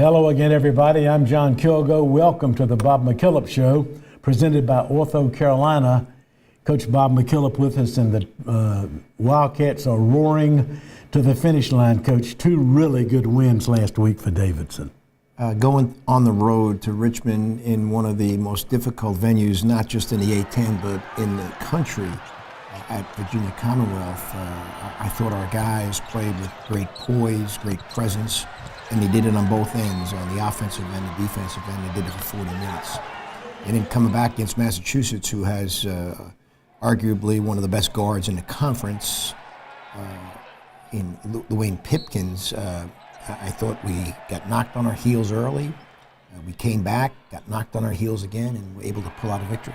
Hello again, everybody. I'm John Kilgo. Welcome to the Bob McKillop Show, presented by Ortho Carolina. Coach Bob McKillop with us, and the Wildcats are roaring to the finish line, Coach. Two really good wins last week for Davidson. Going on the road to Richmond in one of the most difficult venues, not just in the A-10, but in the country, at Virginia Commonwealth, I thought our guys played with great poise, great presence, and they did it on both ends, on the offensive end, the defensive end. They did it for 40 minutes. And then coming back against Massachusetts, who has arguably one of the best guards in the conference, in Dwayne Pipkins, I thought we got knocked on our heels early. We came back, got knocked on our heels again, and were able to pull out a victory.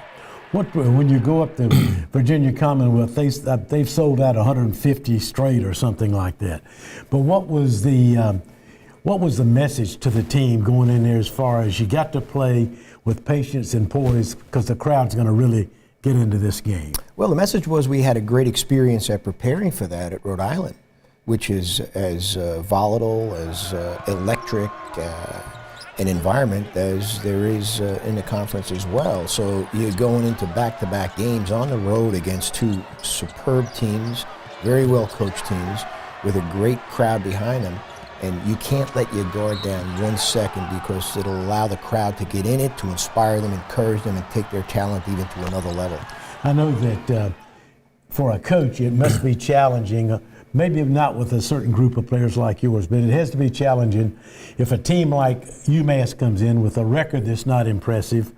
When you go up to Virginia Commonwealth, they've sold out 150 straight or something like that. But what was the message to the team going in there, as far as you got to play with patience and poise, because the crowd's going to really get into this game? Well, the message was we had a great experience at preparing for that at Rhode Island, which is as volatile, as electric an environment as there is in the conference as well. So you're going into back-to-back games on the road against two superb teams, very well-coached teams, with a great crowd behind them. And you can't let your guard down 1 second, because it'll allow the crowd to get in it, to inspire them, encourage them, and take their talent even to another level. I know that for a coach, it must be challenging, maybe not with a certain group of players like yours, but it has to be challenging if a team like UMass comes in with a record that's not impressive,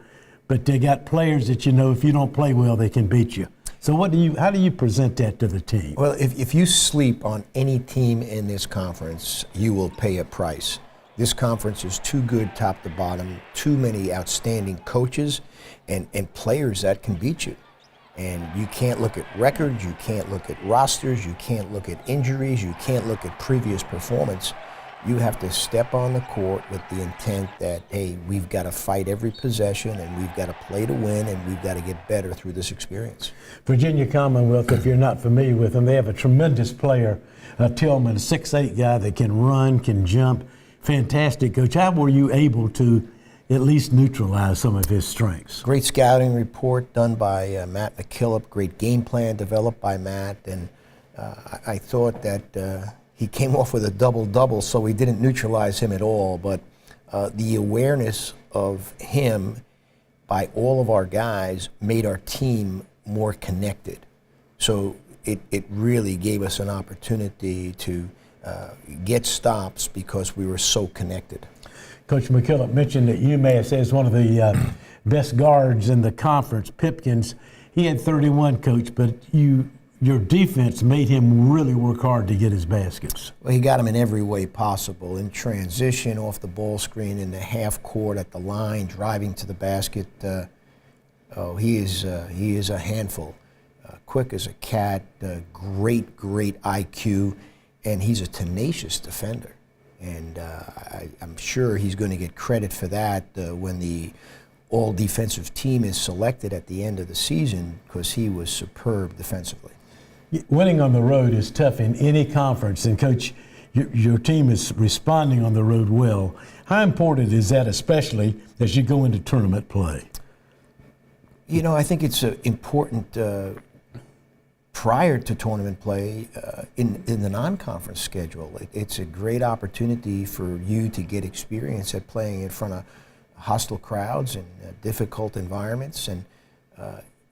but they got players that you know if you don't play well, they can beat you. So how do you present that to the team? Well, if you sleep on any team in this conference, you will pay a price. This conference is too good top to bottom, too many outstanding coaches and players that can beat you. And you can't look at records, you can't look at rosters, you can't look at injuries, you can't look at previous performance. You have to step on the court with the intent that, hey, we've got to fight every possession, and we've got to play to win, and we've got to get better through this experience. Virginia Commonwealth, if you're not familiar with them, they have a tremendous player, Tillman, a 6'8" guy that can run, can jump. Fantastic coach. How were you able to at least neutralize some of his strengths? Great scouting report done by Matt McKillop, great game plan developed by Matt, and I thought that he came off with a double-double, so we didn't neutralize him at all, but the awareness of him by all of our guys made our team more connected. So it really gave us an opportunity to get stops because we were so connected. Coach McKillop mentioned that UMass has one of the best guards in the conference, Pipkins. He had 31, Coach, but your defense made him really work hard to get his baskets. Well, he got him in every way possible, in transition, off the ball screen, in the half court, at the line, driving to the basket. He is a handful. Quick as a cat, great IQ, and he's a tenacious defender. And I'm sure he's going to get credit for that when the all-defensive team is selected at the end of the season, because he was superb defensively. Winning on the road is tough in any conference, and Coach, your team is responding on the road well. How important is that, especially as you go into tournament play? You know, I think it's important prior to tournament play in the non-conference schedule. It's a great opportunity for you to get experience at playing in front of hostile crowds and difficult environments, and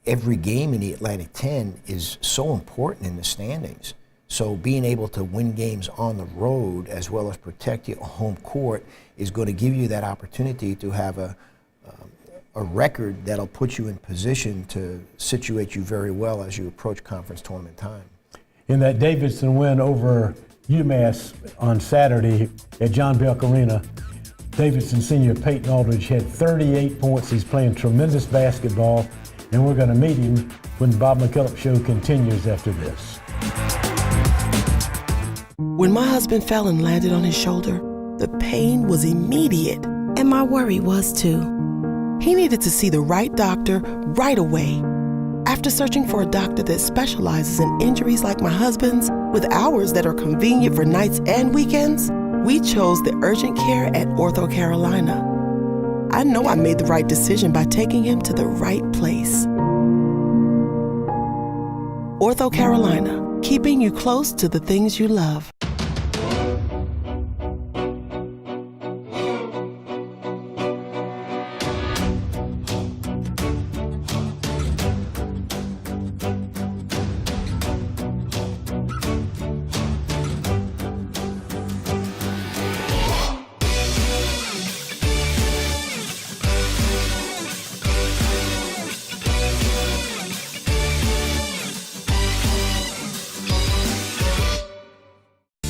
every game in the Atlantic 10 is so important in the standings. So being able to win games on the road as well as protect your home court is going to give you that opportunity to have a record that'll put you in position to situate you very well as you approach conference tournament time. In that Davidson win over UMass on Saturday at John Belk Arena, Davidson senior Peyton Aldridge had 38 points. He's playing tremendous basketball, and we're going to meet him when the Bob McKillop Show continues after this. When my husband fell and landed on his shoulder, the pain was immediate, and my worry was too. He needed to see the right doctor right away. After searching for a doctor that specializes in injuries like my husband's, with hours that are convenient for nights and weekends, we chose the urgent care at Ortho Carolina. I know I made the right decision by taking him to the right place. Ortho Carolina, keeping you close to the things you love.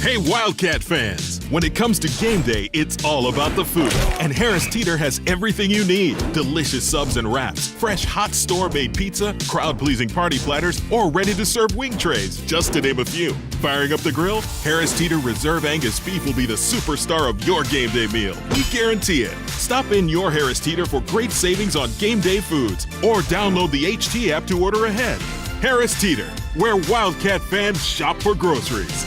Hey, Wildcat fans! When it comes to game day, it's all about the food. And Harris Teeter has everything you need. Delicious subs and wraps, fresh hot store-made pizza, crowd-pleasing party platters, or ready-to-serve wing trays, just to name a few. Firing up the grill? Harris Teeter Reserve Angus beef will be the superstar of your game day meal. We guarantee it. Stop in your Harris Teeter for great savings on game day foods, or download the HT app to order ahead. Harris Teeter, where Wildcat fans shop for groceries.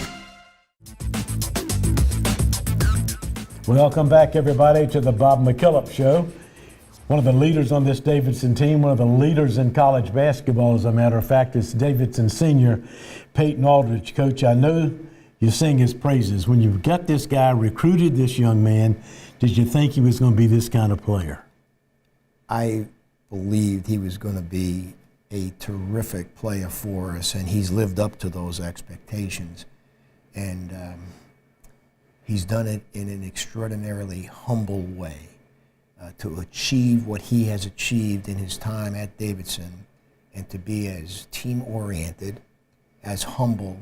Welcome back, everybody, to the Bob McKillop Show. One of the leaders on this Davidson team, one of the leaders in college basketball, as a matter of fact, is Davidson senior Peyton Aldridge. Coach, I know you sing his praises. When you got this guy, recruited this young man, did you think he was going to be this kind of player? I believed he was going to be a terrific player for us, and he's lived up to those expectations. And he's done it in an extraordinarily humble way. To achieve what he has achieved in his time at Davidson, and to be as team-oriented, as humble,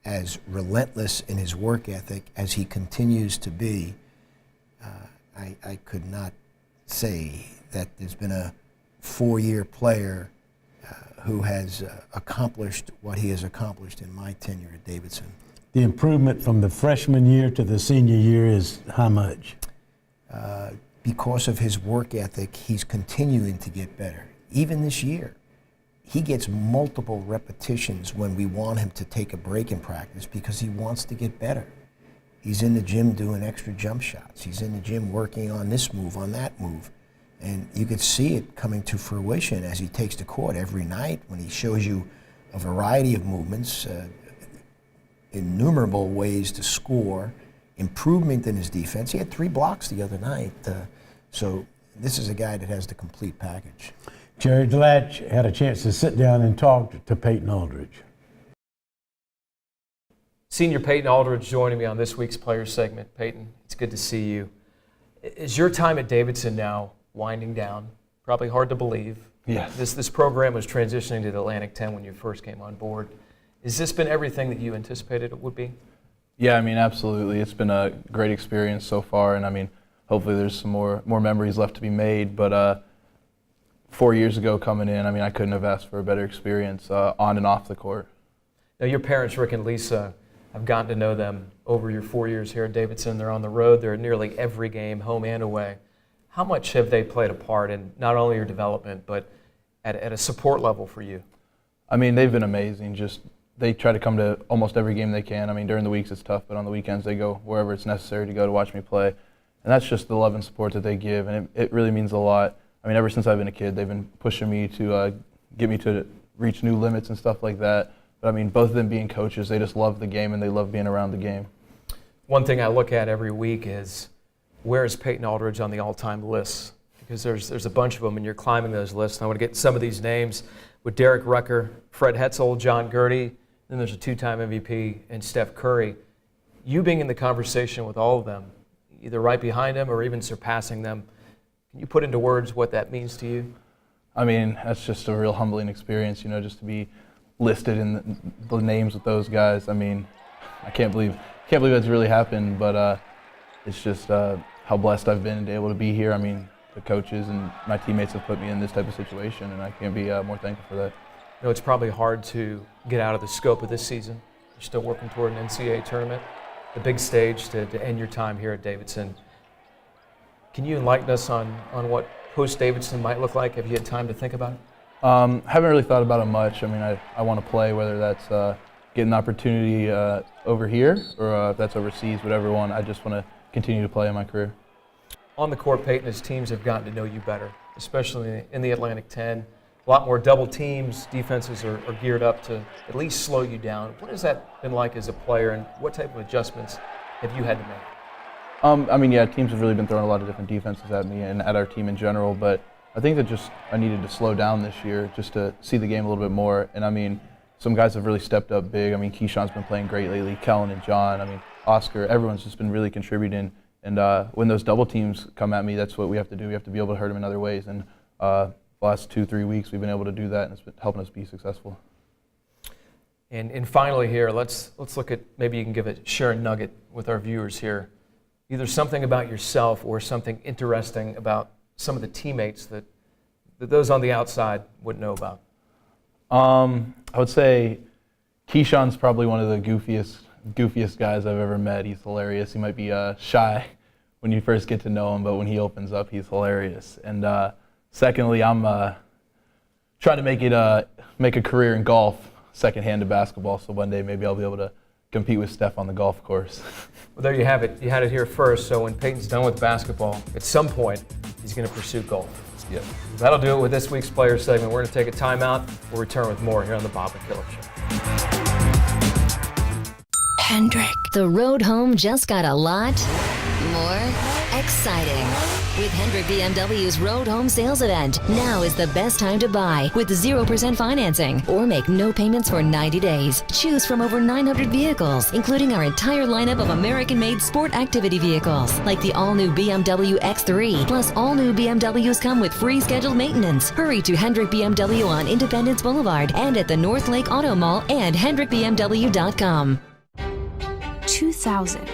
as relentless in his work ethic as he continues to be, I could not say that there's been a four-year player who has accomplished what he has accomplished in my tenure at Davidson. The improvement from the freshman year to the senior year is how much? Because of his work ethic, he's continuing to get better. Even this year, he gets multiple repetitions when we want him to take a break in practice because he wants to get better. He's in the gym doing extra jump shots. He's in the gym working on this move, on that move. And you could see it coming to fruition as he takes the court every night when he shows you a variety of movements, innumerable ways to score, improvement in his defense. He had 3 blocks the other night. So this is a guy that has the complete package. Jerry Delatch had a chance to sit down and talk to Peyton Aldridge. Senior Peyton Aldridge joining me on this week's Players segment. Peyton, it's good to see you. Is your time at Davidson now winding down? Probably hard to believe. Yes. This program was transitioning to the Atlantic 10 when you first came on board. Has this been everything that you anticipated it would be? Yeah, I mean, absolutely. It's been a great experience so far, and I mean, hopefully there's some more memories left to be made. But 4 years ago coming in, I mean, I couldn't have asked for a better experience on and off the court. Now, your parents, Rick and Lisa, I've gotten to know them over your 4 years here at Davidson. They're on the road. They're at nearly every game, home and away. How much have they played a part in not only your development, but at a support level for you? I mean, they've been amazing. They try to come to almost every game they can. I mean, during the weeks it's tough, but on the weekends they go wherever it's necessary to go to watch me play. And that's just the love and support that they give, and it really means a lot. I mean, ever since I've been a kid, they've been pushing me to get me to reach new limits and stuff like that. But I mean, both of them being coaches, they just love the game and they love being around the game. One thing I look at every week is, where is Peyton Aldridge on the all-time lists? Because there's a bunch of them, and you're climbing those lists. And I want to get some of these names with Derek Rucker, Fred Hetzel, John Gertie. Then there's a 2-time MVP and Steph Curry. You being in the conversation with all of them, either right behind them or even surpassing them, can you put into words what that means to you? I mean, that's just a real humbling experience, just to be listed in the names with those guys. I mean, I can't believe that's really happened, but it's just how blessed I've been to be able to be here. I mean, the coaches and my teammates have put me in this type of situation, and I can't be more thankful for that. It's probably hard to get out of the scope of this season. You're still working toward an NCAA tournament, the big stage to end your time here at Davidson. Can you enlighten us on what post-Davidson might look like? Have you had time to think about it? Haven't really thought about it much. I mean, I want to play, whether that's get an opportunity over here or if that's overseas, whatever one. I just want to continue to play in my career. On the court, Peyton, as teams have gotten to know you better, especially in the Atlantic 10, a lot more double teams, defenses are geared up to at least slow you down. What has that been like as a player, and what type of adjustments have you had to make? I mean, yeah, teams have really been throwing a lot of different defenses at me and at our team in general, but I think that I needed to slow down this year just to see the game a little bit more. And I mean, some guys have really stepped up big. I mean, Keyshawn's been playing great lately, Kellen and John, I mean, Oscar, everyone's just been really contributing. And when those double teams come at me, that's what we have to do. We have to be able to hurt them in other ways. And the last 2-3 weeks, we've been able to do that, and it's been helping us be successful. And finally here, let's look at, maybe you can share a nugget with our viewers here. Either something about yourself or something interesting about some of the teammates that those on the outside wouldn't know about. I would say Keyshawn's probably one of the goofiest guys I've ever met. He's hilarious. He might be shy when you first get to know him, but when he opens up, he's hilarious. And secondly, I'm trying to make a career in golf, second-hand to basketball, so one day maybe I'll be able to compete with Steph on the golf course. Well, there you have it. You had it here first, so when Peyton's done with basketball, at some point, he's going to pursue golf. Yep. That'll do it with this week's Player segment. We're going to take a timeout. We'll return with more here on the Bob McKillop Show. Hendrick. The road home just got a lot more exciting. With Hendrick BMW's Road Home Sales Event, now is the best time to buy with 0% financing or make no payments for 90 days. Choose from over 900 vehicles, including our entire lineup of American-made sport activity vehicles, like the all-new BMW X3. Plus, all new BMWs come with free scheduled maintenance. Hurry to Hendrick BMW on Independence Boulevard and at the North Lake Auto Mall and HendrickBMW.com. 2,000.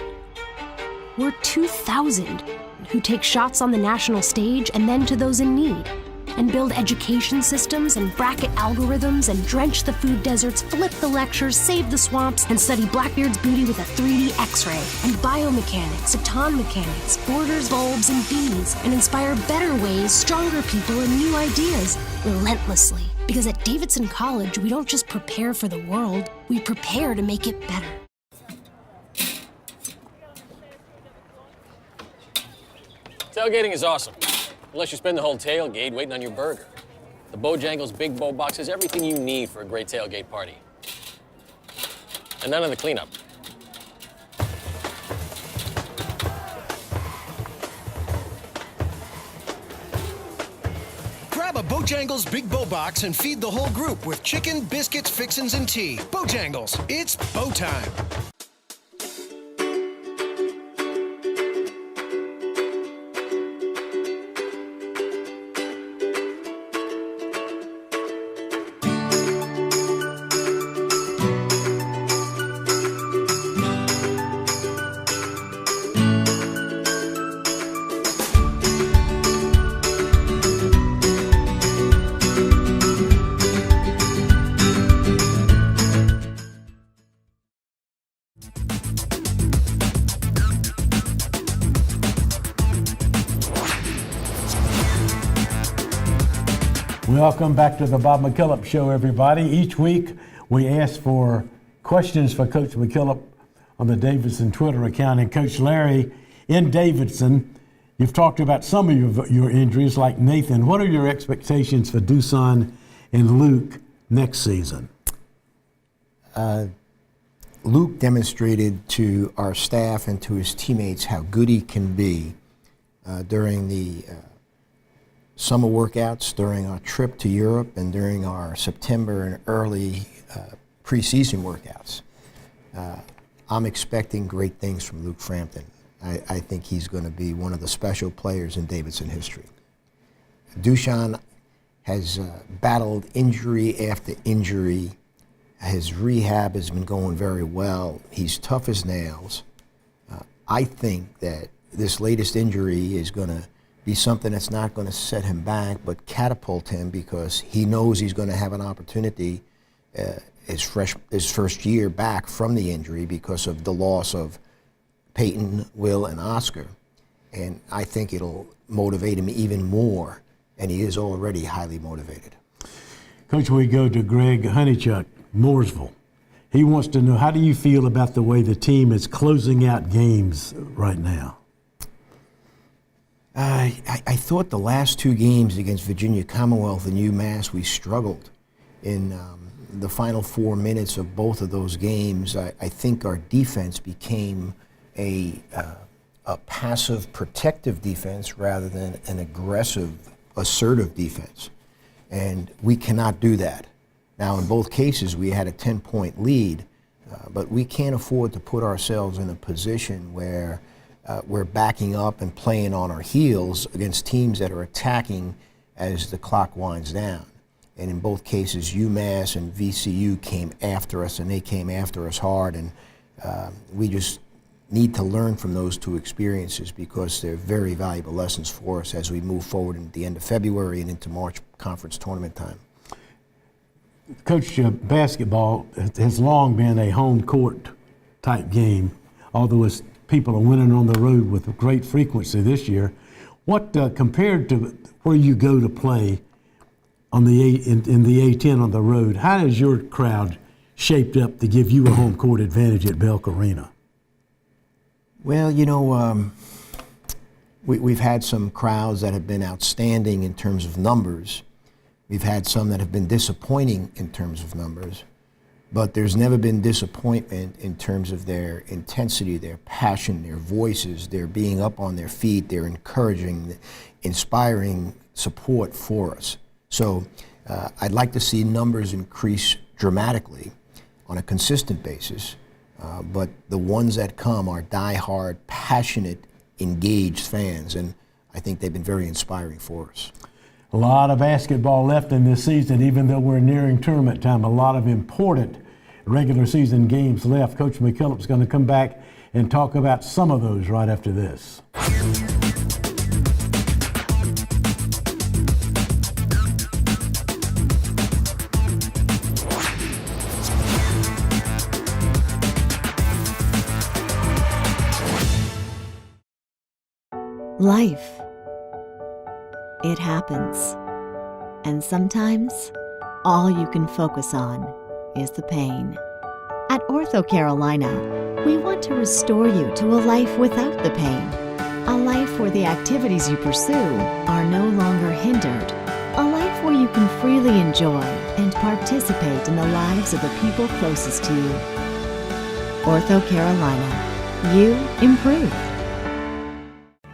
We're 2,000 who take shots on the national stage and then to those in need, and build education systems and bracket algorithms and drench the food deserts, flip the lectures, save the swamps, and study Blackbeard's booty with a 3D X-ray, and biomechanics, atom mechanics, borders, bulbs, and bees, and inspire better ways, stronger people, and new ideas relentlessly. Because at Davidson College, we don't just prepare for the world, we prepare to make it better. Tailgating is awesome, unless you spend the whole tailgate waiting on your burger. The Bojangles Big Bow Box has everything you need for a great tailgate party. And none of the cleanup. Grab a Bojangles Big Bow Box and feed the whole group with chicken, biscuits, fixins, and tea. Bojangles, it's bow time. Welcome back to the Bob McKillop Show, everybody. Each week we ask for questions for Coach McKillop on the Davidson Twitter account. And Coach Larry, in Davidson, you've talked about some of your injuries, like Nathan. What are your expectations for Dusan and Luke next season? Luke demonstrated to our staff and to his teammates how good he can be during the summer workouts, during our trip to Europe, and during our September and early preseason workouts. I'm expecting great things from Luke Frampton. I think he's going to be one of the special players in Davidson history. Dushan has battled injury after injury. His rehab has been going very well. He's tough as nails. I think that this latest injury is going to be something that's not going to set him back, but catapult him, because he knows he's going to have an opportunity his first year back from the injury because of the loss of Peyton, Will, and Oscar. And I think it'll motivate him even more, and he is already highly motivated. Coach, we go to Greg Honeychuck, Mooresville. He wants to know, how do you feel about the way the team is closing out games right now? I thought the last 2 games against Virginia Commonwealth and UMass, we struggled. In the final 4 minutes of both of those games, I think our defense became a passive, protective defense rather than an aggressive, assertive defense. And we cannot do that. Now, in both cases, we had a 10-point lead, but we can't afford to put ourselves in a position where we're backing up and playing on our heels against teams that are attacking as the clock winds down. And in both cases, UMass and VCU came after us, and they came after us hard. And we just need to learn from those 2 experiences because they're very valuable lessons for us as we move forward at the end of February and into March conference tournament time. Coach, basketball has long been a home court type game, although people are winning on the road with great frequency this year. What, compared to where you go to play on in the A10 on the road, how has your crowd shaped up to give you a home court advantage at Belk Arena? Well, you know, we've had some crowds that have been outstanding in terms of numbers. We've had some that have been disappointing in terms of numbers, but there's never been disappointment in terms of their intensity, their passion, their voices, their being up on their feet, their encouraging, inspiring support for us. So I'd like to see numbers increase dramatically on a consistent basis, but the ones that come are diehard, passionate, engaged fans, and I think they've been very inspiring for us. A lot of basketball left in this season, even though we're nearing tournament time. A lot of important regular season games left. Coach McKillop's going to come back and talk about some of those right after this. Life. It happens. And sometimes, all you can focus on is the pain. At Ortho Carolina, we want to restore you to a life without the pain. A life where the activities you pursue are no longer hindered. A life where you can freely enjoy and participate in the lives of the people closest to you. Ortho Carolina. You improve.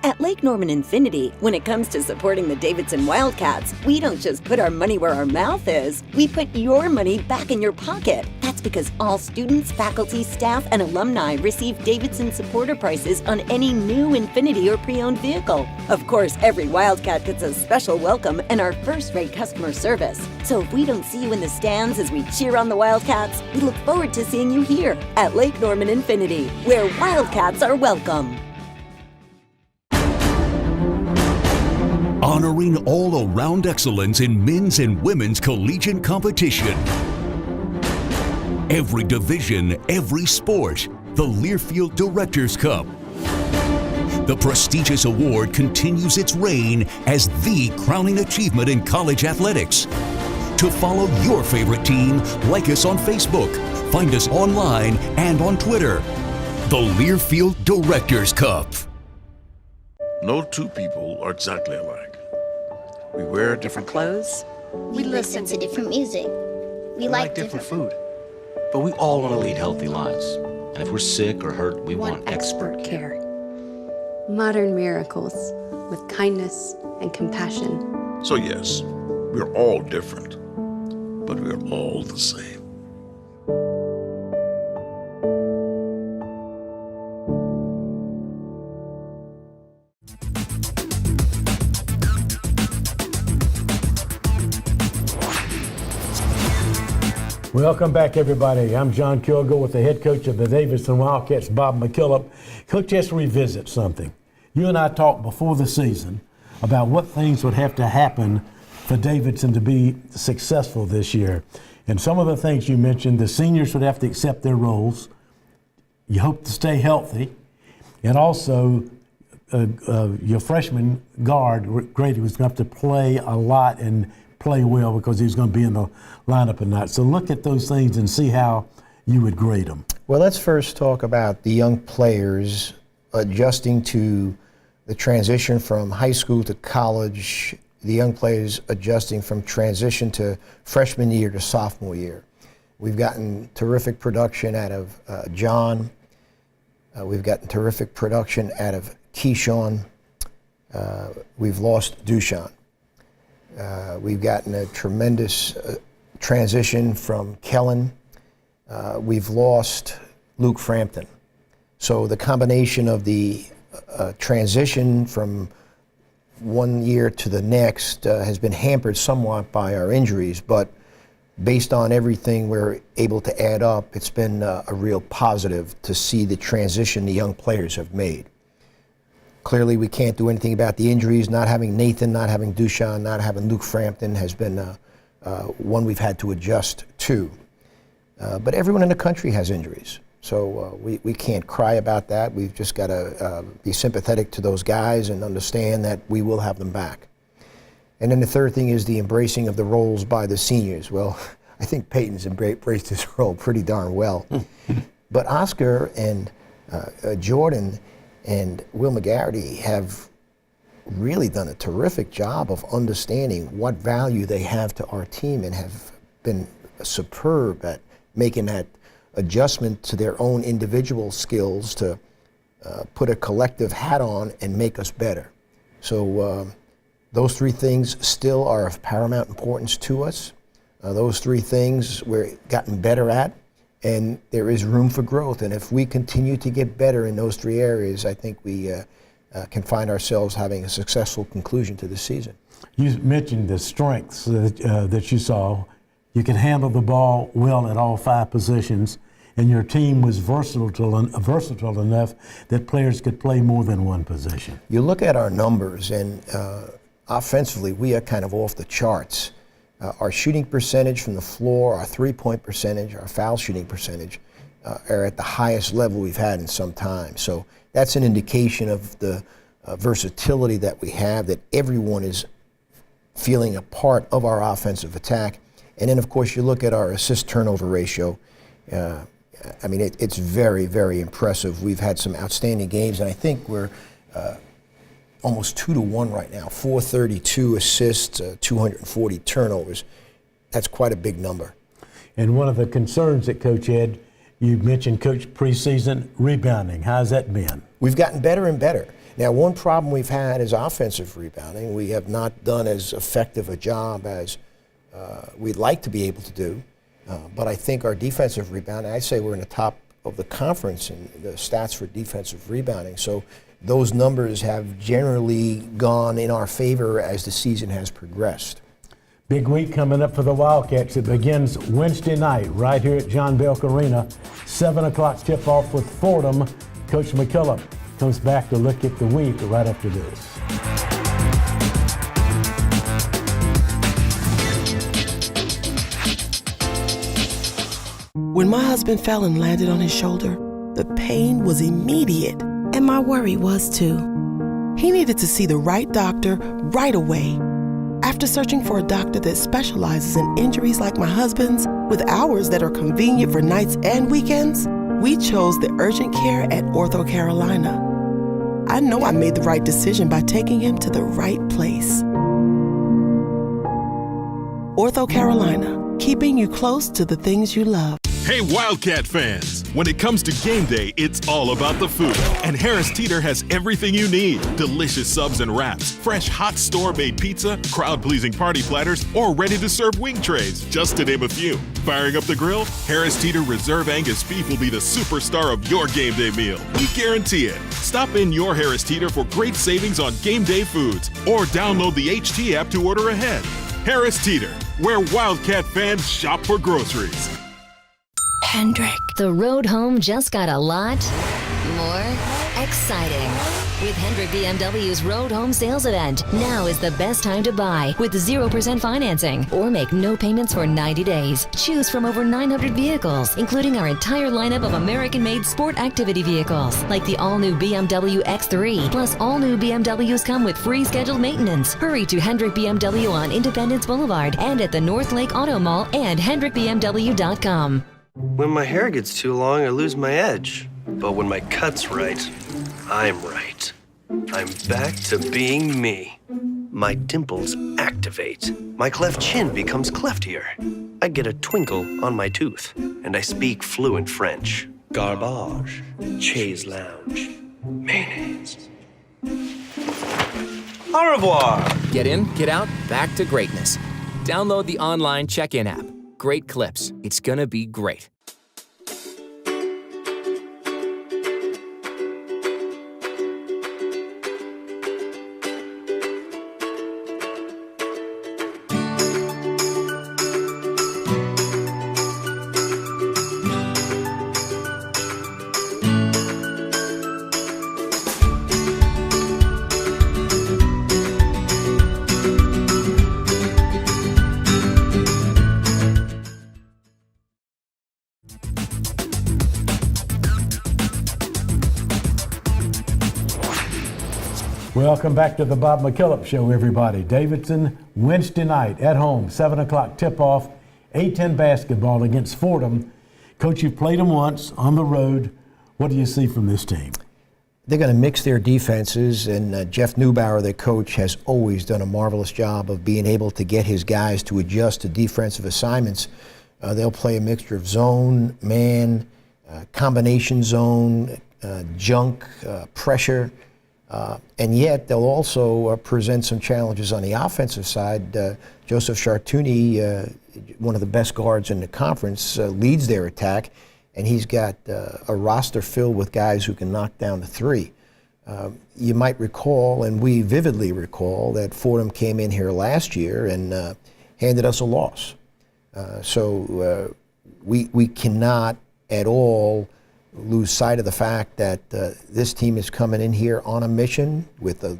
At Lake Norman Infinity, when it comes to supporting the Davidson Wildcats, we don't just put our money where our mouth is, we put your money back in your pocket. That's because all students, faculty, staff, and alumni receive Davidson supporter prices on any new Infiniti or pre-owned vehicle. Of course, every Wildcat gets a special welcome and our first-rate customer service. So if we don't see you in the stands as we cheer on the Wildcats, we look forward to seeing you here at Lake Norman Infinity, where Wildcats are welcome. Honoring all-around excellence in men's and women's collegiate competition. Every division, every sport, the Learfield Directors' Cup. The prestigious award continues its reign as the crowning achievement in college athletics. To follow your favorite team, like us on Facebook, find us online and on Twitter. The Learfield Directors' Cup. No 2 people are exactly alike. We wear different clothes. We listen to different music. We like different food. But we all want to lead healthy lives. And if we're sick or hurt, we want expert care. Modern miracles with kindness and compassion. So yes, we're all different, but we're all the same. Welcome back, everybody. I'm John Kilgore with the head coach of the Davidson Wildcats, Bob McKillop. Coach, let's revisit something. You and I talked before the season about what things would have to happen for Davidson to be successful this year. And some of the things you mentioned, the seniors would have to accept their roles. You hope to stay healthy. And also, your freshman guard, Grady, was going to have to play a lot and play well because he was going to be in the lineup at night. So look at those things and see how you would grade them? Well, let's first talk about the young players adjusting to the transition from high school to college, the young players adjusting from transition to freshman year to sophomore year. We've gotten terrific production out of John. We've gotten terrific production out of Keyshawn. We've lost Dushan. We've gotten a tremendous transition from Kellen. We've lost Luke Frampton. So the combination of the transition from one year to the next has been hampered somewhat by our injuries, but based on everything we're able to add up, it's been a real positive to see the transition the young players have made. Clearly, we can't do anything about the injuries. Not having Nathan, not having Dushan, not having Luke Frampton has been one we've had to adjust to. But everyone in the country has injuries. So we can't cry about that. We've just got to be sympathetic to those guys and understand that we will have them back. And then the third thing is the embracing of the roles by the seniors. Well, I think Peyton's embraced his role pretty darn well. But Oscar and Jordan and Will McGarity have really done a terrific job of understanding what value they have to our team and have been superb at making that adjustment to their own individual skills to put a collective hat on and make us better. So those three things still are of paramount importance to us. Those three things we're gotten better at, and there is room for growth. And if we continue to get better in those three areas, I think we can find ourselves having a successful conclusion to the season. You mentioned the strengths that you saw. You can handle the ball well at all 5 positions, and your team was versatile enough that players could play more than one position. You look at our numbers, and offensively, we are kind of off the charts. Our shooting percentage from the floor, our three-point percentage, our foul shooting percentage are at the highest level we've had in some time. So that's an indication of the versatility that we have, that everyone is feeling a part of our offensive attack. And then, of course, you look at our assist-turnover ratio. I mean, it's very, very impressive. We've had some outstanding games, and I think we're almost 2-to-1 right now. 432 assists, 240 turnovers. That's quite a big number. And one of the concerns that Coach had, you mentioned, Coach, preseason rebounding. How's that been? We've gotten better and better. Now, one problem we've had is offensive rebounding. We have not done as effective a job as we'd like to be able to do. But I think our defensive rebounding, I'd say we're in the top of the conference in the stats for defensive rebounding. So those numbers have generally gone in our favor as the season has progressed. Big week coming up for the Wildcats. It begins Wednesday night right here at John Belk Arena. 7 o'clock tip-off with Fordham. Coach McKillop comes back to look at the week right after this. When my husband fell and landed on his shoulder, the pain was immediate, and my worry was too. He needed to see the right doctor right away. After searching for a doctor that specializes in injuries like my husband's, with hours that are convenient for nights and weekends, we chose the urgent care at Ortho Carolina. I know I made the right decision by taking him to the right place. Ortho Carolina, keeping you close to the things you love. Hey, Wildcat fans! When it comes to game day, it's all about the food. And Harris Teeter has everything you need. Delicious subs and wraps, fresh hot store-made pizza, crowd-pleasing party platters, or ready-to-serve wing trays, just to name a few. Firing up the grill? Harris Teeter Reserve Angus beef will be the superstar of your game day meal. We guarantee it. Stop in your Harris Teeter for great savings on game day foods, or download the HT app to order ahead. Harris Teeter, where Wildcat fans shop for groceries. Hendrick. The road home just got a lot more exciting. With Hendrick BMW's Road Home Sales Event, now is the best time to buy with 0% financing or make no payments for 90 days. Choose from over 900 vehicles, including our entire lineup of American-made sport activity vehicles, like the all-new BMW X3. Plus, all new BMWs come with free scheduled maintenance. Hurry to Hendrick BMW on Independence Boulevard and at the North Lake Auto Mall and HendrickBMW.com. When my hair gets too long, I lose my edge. But when my cut's right, I'm right. I'm back to being me. My dimples activate. My cleft chin becomes cleftier. I get a twinkle on my tooth, and I speak fluent French. Garbage, chaise lounge, mayonnaise. Au revoir. Get in, get out, back to greatness. Download the online check-in app. Great clips. It's gonna be great. Welcome back to the Bob McKillop Show, everybody. Davidson, Wednesday night at home, 7 o'clock tip-off, A-10 basketball against Fordham. Coach, you've played them once on the road. What do you see from this team? They're going to mix their defenses, and Jeff Neubauer, their coach, has always done a marvelous job of being able to get his guys to adjust to defensive assignments. They'll play a mixture of zone, man, combination zone, junk, pressure. And yet, they'll also present some challenges on the offensive side. Joseph Chartouni, one of the best guards in the conference, leads their attack, and he's got a roster filled with guys who can knock down the three. You might recall, and we vividly recall, that Fordham came in here last year and handed us a loss. So we cannot at all lose sight of the fact that this team is coming in here on a mission with a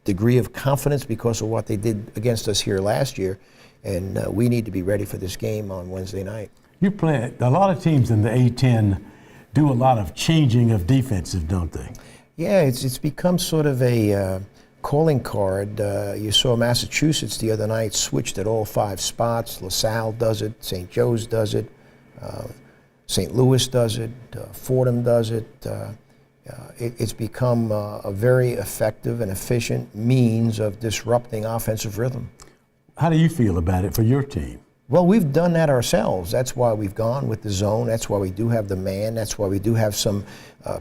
degree of confidence because of what they did against us here last year, and we need to be ready for this game on Wednesday night. You play a lot of teams in the A-10 do a lot of changing of defensive, don't they? Yeah, it's become sort of a calling card. You saw Massachusetts the other night switched at all 5 spots. LaSalle does it. St. Joe's does it. St. Louis does it, Fordham does it. It's become a very effective and efficient means of disrupting offensive rhythm. How do you feel about it for your team? Well, we've done that ourselves. That's why we've gone with the zone. That's why we do have the man. That's why we do have some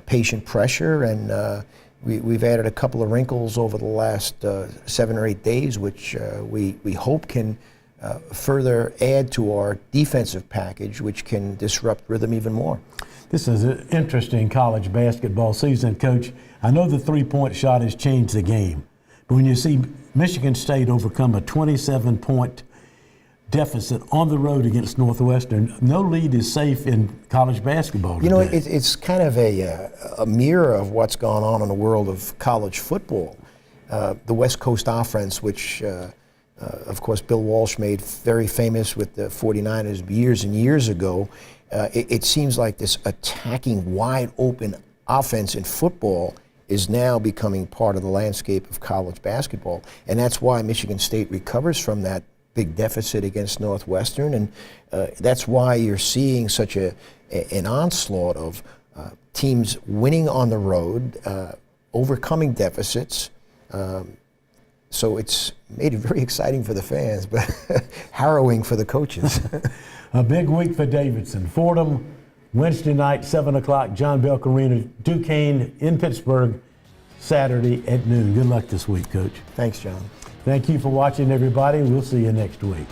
patient pressure. And we've added a couple of wrinkles over the last 7 or 8 days, which we hope can further add to our defensive package, which can disrupt rhythm even more. This is an interesting college basketball season, Coach. I know the three-point shot has changed the game, but when you see Michigan State overcome a 27-point deficit on the road against Northwestern, no lead is safe in college basketball today. You know, it's kind of a mirror of what's gone on in the world of college football. The West Coast offense, which of course, Bill Walsh made very famous with the 49ers years and years ago. It seems like this attacking, wide-open offense in football is now becoming part of the landscape of college basketball. And that's why Michigan State recovers from that big deficit against Northwestern. And that's why you're seeing such an onslaught of teams winning on the road, overcoming deficits. So it's made it very exciting for the fans, but harrowing for the coaches. A big week for Davidson. Fordham, Wednesday night, 7 o'clock, John Belk Arena. Duquesne in Pittsburgh, Saturday at noon. Good luck this week, Coach. Thanks, John. Thank you for watching, everybody. We'll see you next week.